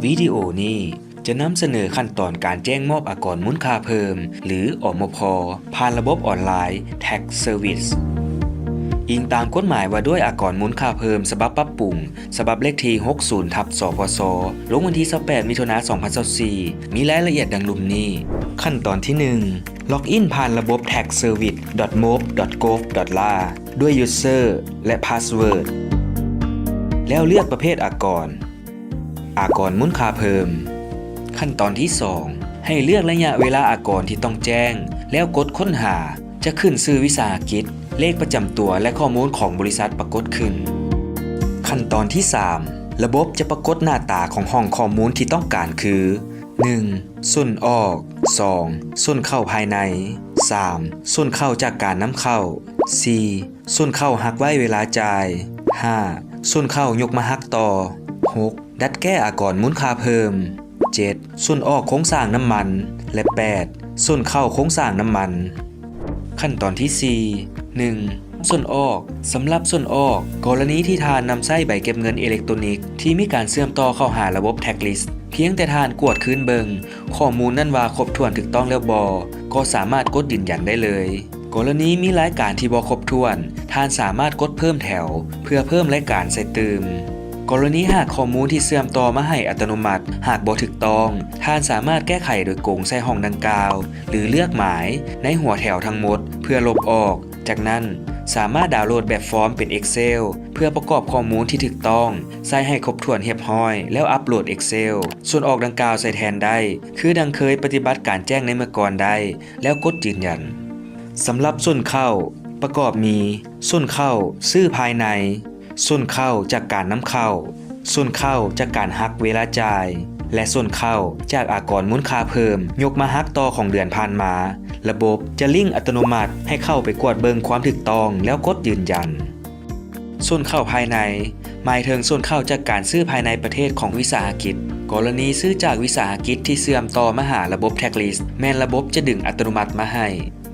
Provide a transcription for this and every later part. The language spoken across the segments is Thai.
วิดีโอนี้จะนำเสนอขั้นตอนการแจ้งมอบอากรมูลค่าเพิ่มหรืออมพ.ผ่านระบบออนไลน์ Tax Service อิงตามกฎหมายว่าด้วยอากรมูลค่าเพิ่มฉบับปรับปรุงฉบับเลขที่ 60/สพสลงวันที่ 28 มิถุนายน 2024 มีรายละเอียดดังลุ่มนี้ขั้นตอนที่ 1 ล็อกอินผ่านระบบ taxservice.mob.gov.la ด้วย User และ Password แล้วเลือกประเภทอากรมูลค่าเพิ่มขั้นตอนที่ 2 ให้เลือกระยะเวลาอากรที่ต้องแจ้งแล้วกดค้นหาจะขึ้นชื่อวิสาหกิจเลขประจำตัวและข้อมูลของบริษัทปรากฏขึ้นขั้นตอนที่ 3 ระบบจะปรากฏหน้าตาของห้องข้อมูลที่ต้องการคือ 1. ส่วนออก 2. ส่วนเข้าภายใน 3. ส่วนเข้าจากการนำเข้า 4. ส่วนเข้าหักไว้เวลาจ่าย 5. ส่วนเข้ายกมาหักต่อ 6. ดัดแก้อากรมูลค่าเพิ่ม 7. ส่วนออกโครงสร้างน้ำมันและ 8. ส่วนเข้าโครงสร้างน้ำมันขั้นตอนที่ 4 1. ส่วนออกสำหรับส่วนออกกรณีที่ทานนำไส้ใบเก็บเงินอิเล็กทรอนิกส์ที่มีการเชื่อมต่อเข้าหาระบบ Tax List เพียงแต่ทานกวดคืนเบิงข้อมูลนั้นว่าครบถ้วนถูกต้องแล้วก็สามารถกดยืนยันได้เลยกรณีมีรายการที่บ่ครบถ้วนทานสามารถกดเพิ่มแถวเพื่อเพิ่มรายการใส่เติมกรณีหากข้อมูลที่เชื่อมต่อมาให้อัตโนมัติหากบ่ถูกต้องท่านสามารถแก้ไขโดยกงใส่ห้องดังกล่าวหรือเลือกหมายในหัวแถวทั้งหมดเพื่อลบออกจากนั้นสามารถดาวน์โหลดแบบฟอร์มเป็น Excel เพื่อประกอบข้อมูลที่ถูกต้องใส่ให้ครบถ้วนเรียบร้อยแล้วอัปโหลด Excel ส่วนออกดังกล่าวใส่แทนได้คือดังเคยปฏิบัติการแจ้งในเมื่อก่อนได้แล้วกดยืนยันสำหรับส่วนเข้าประกอบมีส่วนเข้าซื้อภายในส่วนเข้าจากการนำเข้าส่วนเข้าจากการหักเวลาจ่ายและส่วนเข้าจากอากรมูลค่าเพิ่มยกมาหักต่อของเดือนผ่านมาระบบจะลิงก์อัตโนมัติให้เข้าไปกวดเบิงความถูกต้องแล้วกดยืนยันส่วนเข้าภายในหมายถึงส่วนเข้าจากการซื้อภายในประเทศของวิสาหกิจกรณีซื้อจากวิสาหกิจที่เชื่อมต่อมาหาระบบ Tax List แม้นระบบจะดึงอัตโนมัติมาให้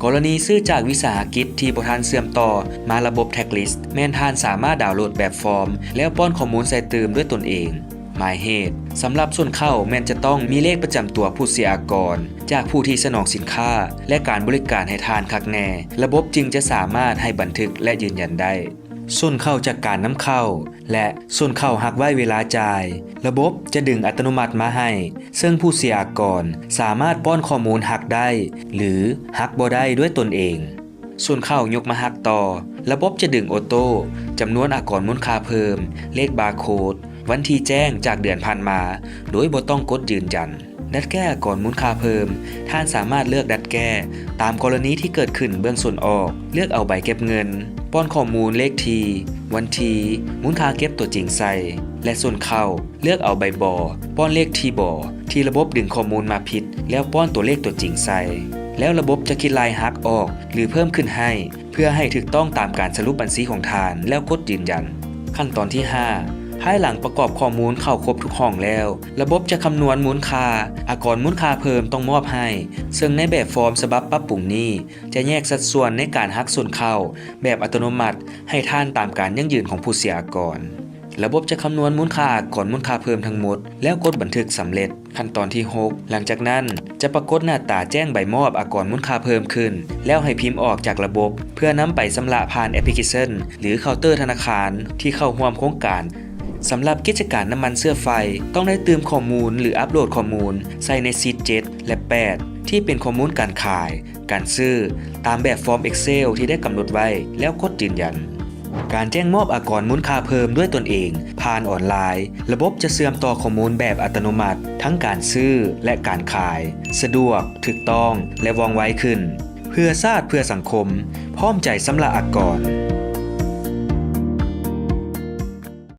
กรณีซื้อจากวิสาหกิจที่บ่ทันเชื่อมต่อมาระบบ Tax List แม้นท่านสามารถดาวน์โหลดแบบฟอร์มแล้วป้อนข้อมูลใส่เติมด้วยตนเองหมายเหตุสำหรับส่วนเข้าแม้นจะต้องมีเลขประจำตัวผู้เสียอากรจากผู้ที่สนองสินค้าและการบริการให้ทานคักแน่ระบบจึงจะสามารถให้บันทึกและยืนยันได้ส่วนเข้าจากการนำเข้าและส่วนเข้าหักไว้เวลาจ่ายระบบจะดึงอัตโนมัติมาให้ซึ่งผู้เสียอากรสามารถป้อนข้อมูลหักได้หรือหักบ่ได้ด้วยตนเองส่วนเข้ายกมาหักต่อระบบจะดึงออโต้จำนวนอากรมูลค่าเพิ่มเลขบาร์โค้ดวันที่แจ้งจากเดือนผ่านมาโดยบ่ต้องกดยืนยันดัดแก้อากรมูลค่าเพิ่มท่านสามารถเลือกดัดแก้ตามกรณีที่เกิดขึ้นเบื้องส่วนออกเลือกเอาใบเก็บเงินป้อนข้อมูลเลขทีวันทีมูลค่าเก็บตัวจริงใส่และส่วนเข้าเลือกเอาใบบอป้อนเลขทีบอที่ระบบดึงข้อมูลมาผิดแล้วป้อนตัวเลขตัวจริงใส่แล้วระบบจะคิดลายหักออกหรือเพิ่มขึ้นให้เพื่อให้ถูกต้องตามการสรุปบัญชีของทานแล้วกดยืนยันขั้นตอนที่ 5ภายหลังประกอบข้อมูลเข้าครบทุกห้องแล้วระบบจะคำนวณมูลค่าอากรมูลค่าเพิ่มต้องมอบให้ซึ่งในแบบฟอร์มฉบับปรับปรุงนี้จะแยกสัดส่วนในการหักส่วนเข้าแบบอัตโนมัติให้ท่านตามการยั่งยืนของผู้เสียอากรระบบจะคำนวณมูลค่าอากรมูลค่าเพิ่มทั้งหมดแล้วกดบันทึกสำเร็จขั้นตอนที่ 6หลังจากนั้นจะปรากฏหน้าตาแจ้งใบมอบอากรมูลค่าเพิ่มขึ้นแล้วให้พิมพ์ออกจากระบบเพื่อนำไปชำระผ่านแอปพลิเคชันหรือเคาน์เตอร์ธนาคารที่เข้าร่วมโครงการสำหรับกิจการน้ำมันเชื้อไฟต้องได้เติมข้อมูลหรืออัปโหลดข้อมูลใส่ในซีท 7 และ 8 ที่เป็นข้อมูลการขายการซื้อตามแบบฟอร์ม Excel ที่ได้กำหนดไว้แล้วกดยืนยันการแจ้งมอบอากรมูลค่าเพิ่มด้วยตนเองผ่านออนไลน์ระบบจะเชื่อมต่อข้อมูลแบบอัตโนมัติทั้งการซื้อและการขายสะดวกถูกต้องและว่องไวขึ้นเพื่อชาติเพื่อสังคมพร้อมใจสำหรับอากร